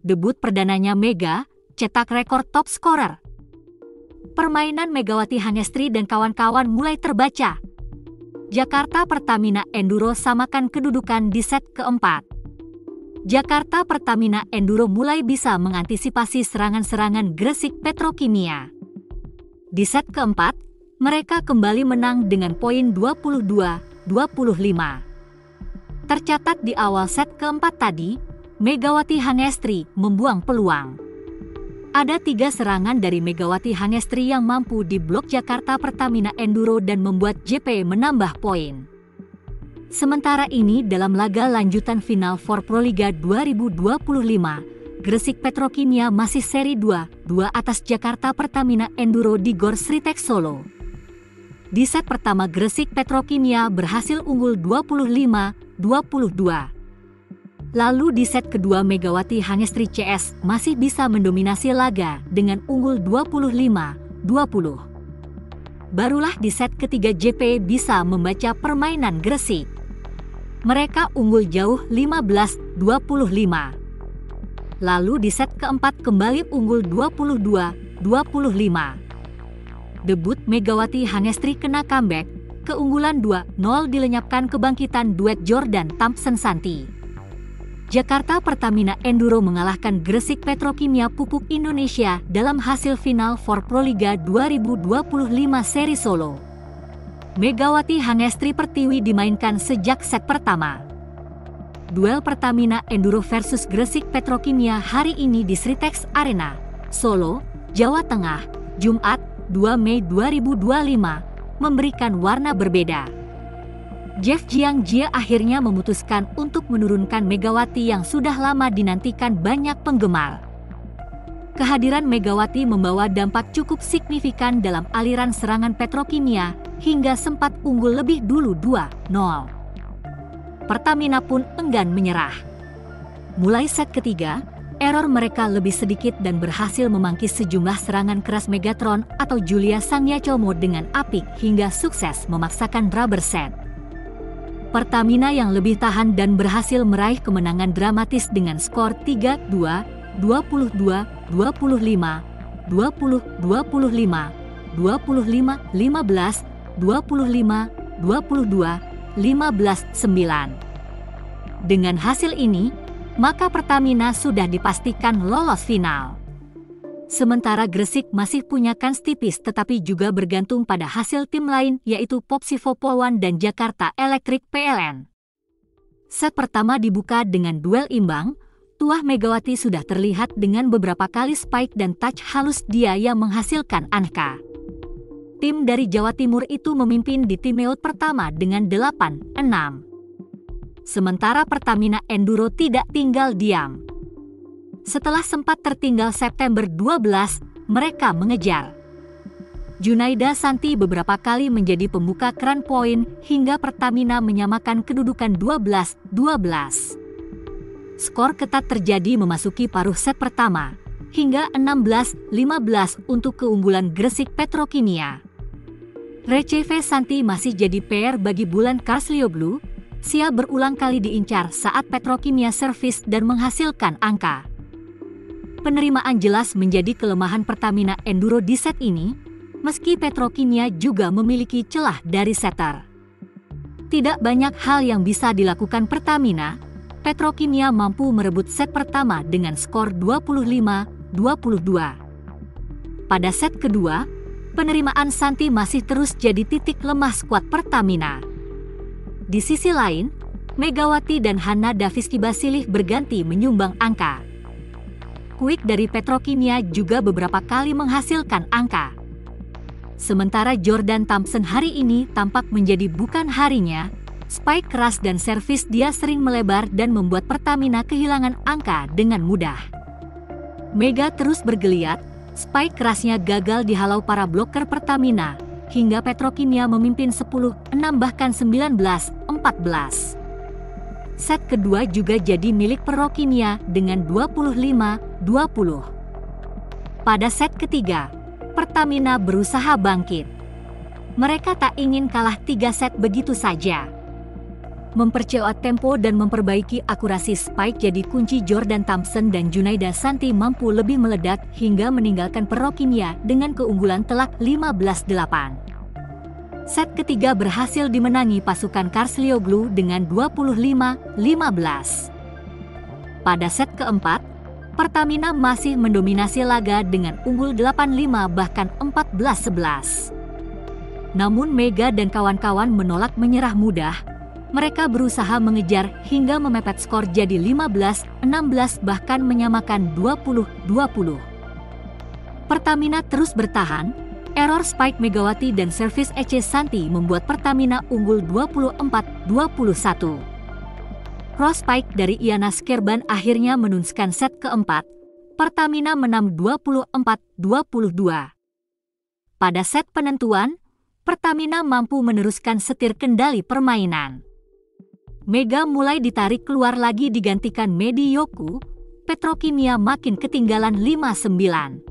debut perdananya Mega, cetak rekor top scorer. Permainan Megawati Hangestri dan kawan-kawan mulai terbaca. Jakarta Pertamina Enduro samakan kedudukan di set keempat. Jakarta Pertamina Enduro mulai bisa mengantisipasi serangan-serangan Gresik Petrokimia. Di set keempat, mereka kembali menang dengan poin 22-25. Tercatat di awal set keempat tadi, Megawati Hangestri membuang peluang. Ada 3 serangan dari Megawati Hangestri yang mampu diblok Jakarta Pertamina Enduro dan membuat JP menambah poin. Sementara ini dalam laga lanjutan final for Proliga 2025, Gresik Petrokimia masih seri 2 atas Jakarta Pertamina Enduro di Gor Sritex Solo. Di set pertama Gresik Petrokimia berhasil unggul 25-22. Lalu di set kedua Megawati Hangestri CS masih bisa mendominasi laga dengan unggul 25-20. Barulah di set ketiga JP bisa membaca permainan Gresik. Mereka unggul jauh 15-25. Lalu di set keempat kembali unggul 22-25. Debut Megawati Hangestri kena comeback, keunggulan 2-0 dilenyapkan kebangkitan duet Jordan Thompson-Santi. Jakarta Pertamina Enduro mengalahkan Gresik Petrokimia Pupuk Indonesia dalam hasil final for Proliga 2025 seri Solo. Megawati Hangestri Pertiwi dimainkan sejak set pertama. Duel Pertamina Enduro versus Gresik Petrokimia hari ini di Sritex Arena, Solo, Jawa Tengah, Jumat 2 Mei 2025, memberikan warna berbeda. Jeff Jiangjie akhirnya memutuskan untuk menurunkan Megawati yang sudah lama dinantikan banyak penggemar. Kehadiran Megawati membawa dampak cukup signifikan dalam aliran serangan Petrokimia hingga sempat unggul lebih dulu 2-0. Pertamina pun enggan menyerah. Mulai set ketiga, error mereka lebih sedikit dan berhasil memangkis sejumlah serangan keras Megatron atau Julia Sangyacomo dengan apik hingga sukses memaksakan rubber set. Pertamina yang lebih tahan dan berhasil meraih kemenangan dramatis dengan skor 3-2, 22-25, 20-25, 25-15, 25-22, 15-9. Dengan hasil ini, maka Pertamina sudah dipastikan lolos final. Sementara Gresik masih punya kans tipis tetapi juga bergantung pada hasil tim lain yaitu Popsivo Polwan dan Jakarta Electric PLN. Set pertama dibuka dengan duel imbang, tuah Megawati sudah terlihat dengan beberapa kali spike dan touch halus dia yang menghasilkan angka. Tim dari Jawa Timur itu memimpin di timeout pertama dengan 8-6. Sementara Pertamina Enduro tidak tinggal diam. Setelah sempat tertinggal September 12, mereka mengejar. Junaida Santi beberapa kali menjadi pembuka keran poin hingga Pertamina menyamakan kedudukan 12-12. Skor ketat terjadi memasuki paruh set pertama, hingga 16-15 untuk keunggulan Gresik Petrokimia. Receve Santi masih jadi PR bagi Bulan Karslioglu, siap berulang kali diincar saat Petrokimia servis dan menghasilkan angka. Penerimaan jelas menjadi kelemahan Pertamina Enduro di set ini, meski Petrokimia juga memiliki celah dari setter. Tidak banyak hal yang bisa dilakukan Pertamina, Petrokimia mampu merebut set pertama dengan skor 25-22. Pada set kedua, penerimaan Santi masih terus jadi titik lemah skuad Pertamina. Di sisi lain, Megawati dan Hana Daviski Basilih berganti menyumbang angka. Quick dari Petrokimia juga beberapa kali menghasilkan angka. Sementara Jordan Thompson hari ini tampak menjadi bukan harinya, spike keras dan servis dia sering melebar dan membuat Pertamina kehilangan angka dengan mudah. Mega terus bergeliat, spike kerasnya gagal dihalau para bloker Pertamina, hingga Petrokimia memimpin 10-6 bahkan 19-14. Set kedua juga jadi milik Petrokimia dengan 25-20. Pada set ketiga, Pertamina berusaha bangkit. Mereka tak ingin kalah 3 set begitu saja. Mempercepat tempo dan memperbaiki akurasi spike jadi kunci. Jordan Thompson dan Junaida Santi mampu lebih meledak hingga meninggalkan Petrokimia dengan keunggulan telak 15-8. Set ketiga berhasil dimenangi pasukan Karslioglu dengan 25-15. Pada set keempat, Pertamina masih mendominasi laga dengan unggul 8-5 bahkan 14-11. Namun Mega dan kawan-kawan menolak menyerah mudah. Mereka berusaha mengejar hingga memepet skor jadi 15-16 bahkan menyamakan 20-20. Pertamina terus bertahan, error spike Megawati dan servis Ece Santi membuat Pertamina unggul 24-21. Cross spike dari Iana Skerban akhirnya menuntaskan set keempat, Pertamina menang 24-22. Pada set penentuan, Pertamina mampu meneruskan setir kendali permainan. Mega mulai ditarik keluar lagi digantikan Medi Yoku, Petrokimia makin ketinggalan 5-9.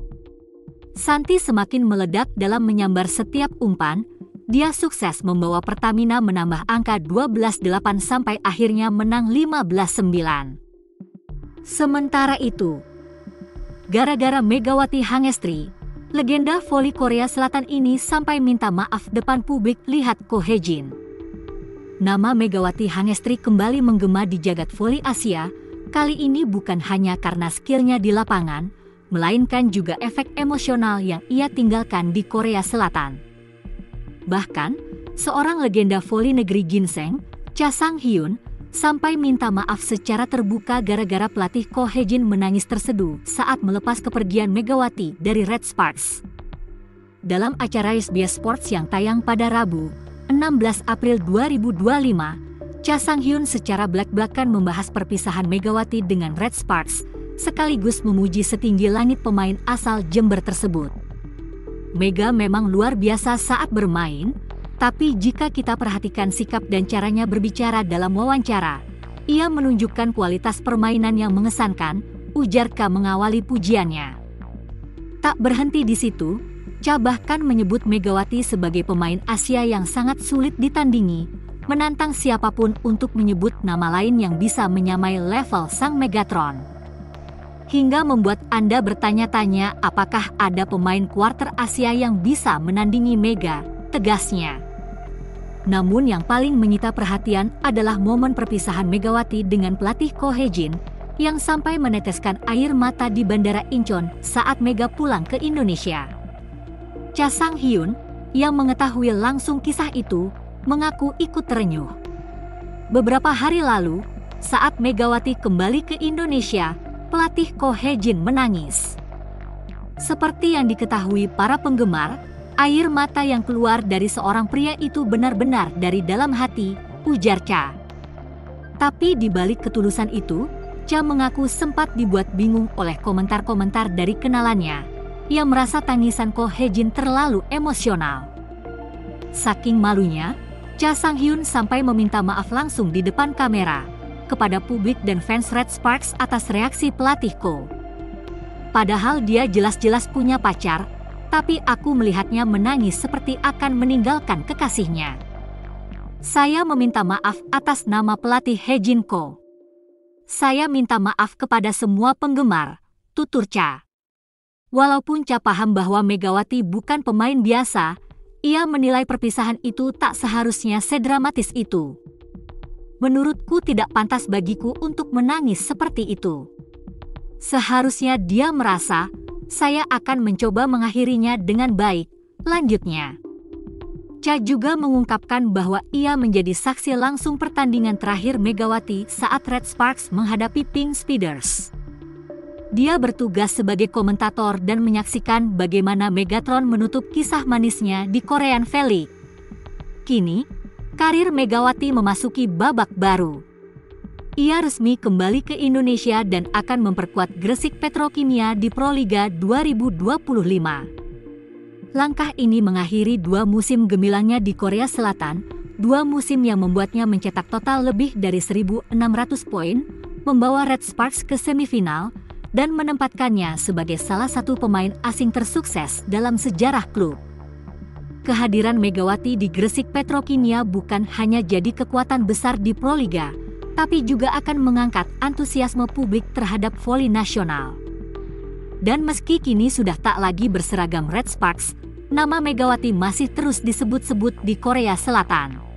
Santi semakin meledak dalam menyambar setiap umpan, dia sukses membawa Pertamina menambah angka 12-8 sampai akhirnya menang 15-9. Sementara itu, gara-gara Megawati Hangestri, legenda voli Korea Selatan ini sampai minta maaf depan publik. Lihat Ko Hye-jin. Nama Megawati Hangestri kembali menggema di jagat voli Asia, kali ini bukan hanya karena skillnya di lapangan, melainkan juga efek emosional yang ia tinggalkan di Korea Selatan. Bahkan, seorang legenda voli negeri Ginseng, Cha Sang-hyun, sampai minta maaf secara terbuka gara-gara pelatih Ko Hye-jin menangis terseduh saat melepas kepergian Megawati dari Red Sparks. Dalam acara SBS Sports yang tayang pada Rabu, 16 April 2025, Cha Sang-hyun secara belak-belakan membahas perpisahan Megawati dengan Red Sparks, sekaligus memuji setinggi langit pemain asal Jember tersebut. Mega memang luar biasa saat bermain, tapi jika kita perhatikan sikap dan caranya berbicara dalam wawancara, ia menunjukkan kualitas permainan yang mengesankan, ujar Ka mengawali pujiannya. Tak berhenti di situ, Cha bahkan menyebut Megawati sebagai pemain Asia yang sangat sulit ditandingi, menantang siapapun untuk menyebut nama lain yang bisa menyamai level sang Megatron. Hingga membuat Anda bertanya-tanya apakah ada pemain quarter Asia yang bisa menandingi Mega, tegasnya. Namun yang paling menyita perhatian adalah momen perpisahan Megawati dengan pelatih Ko Hye-jin yang sampai meneteskan air mata di Bandara Incheon saat Mega pulang ke Indonesia. Cha Sang-hyun, yang mengetahui langsung kisah itu, mengaku ikut terenyuh. Beberapa hari lalu, saat Megawati kembali ke Indonesia, pelatih Ko Hye-jin menangis. Seperti yang diketahui para penggemar, air mata yang keluar dari seorang pria itu benar-benar dari dalam hati, ujar Cha. Tapi di balik ketulusan itu, Cha mengaku sempat dibuat bingung oleh komentar-komentar dari kenalannya. Ia merasa tangisan Ko Hye-jin terlalu emosional. Saking malunya, Cha Sang-hyun sampai meminta maaf langsung di depan kamera kepada publik dan fans Red Sparks atas reaksi pelatih Ko. Padahal dia jelas-jelas punya pacar, tapi aku melihatnya menangis seperti akan meninggalkan kekasihnya. Saya meminta maaf atas nama pelatih Hye-jin Ko. Saya minta maaf kepada semua penggemar, tutur Cha. Walaupun Cha paham bahwa Megawati bukan pemain biasa, ia menilai perpisahan itu tak seharusnya sedramatis itu. Menurutku tidak pantas bagiku untuk menangis seperti itu. Seharusnya dia merasa, saya akan mencoba mengakhirinya dengan baik, lanjutnya. Cha juga mengungkapkan bahwa ia menjadi saksi langsung pertandingan terakhir Megawati saat Red Sparks menghadapi Pink Speeders. Dia bertugas sebagai komentator dan menyaksikan bagaimana Megatron menutup kisah manisnya di Korean Valley. Kini, karir Megawati memasuki babak baru. Ia resmi kembali ke Indonesia dan akan memperkuat Gresik Petrokimia di Proliga 2025. Langkah ini mengakhiri 2 musim gemilangnya di Korea Selatan, 2 musim yang membuatnya mencetak total lebih dari 1.600 poin, membawa Red Sparks ke semifinal, dan menempatkannya sebagai salah satu pemain asing tersukses dalam sejarah klub. kehadiran Megawati di Gresik Petrokimia bukan hanya jadi kekuatan besar di Proliga, tapi juga akan mengangkat antusiasme publik terhadap voli nasional. Dan meski kini sudah tak lagi berseragam Red Sparks, nama Megawati masih terus disebut-sebut di Korea Selatan.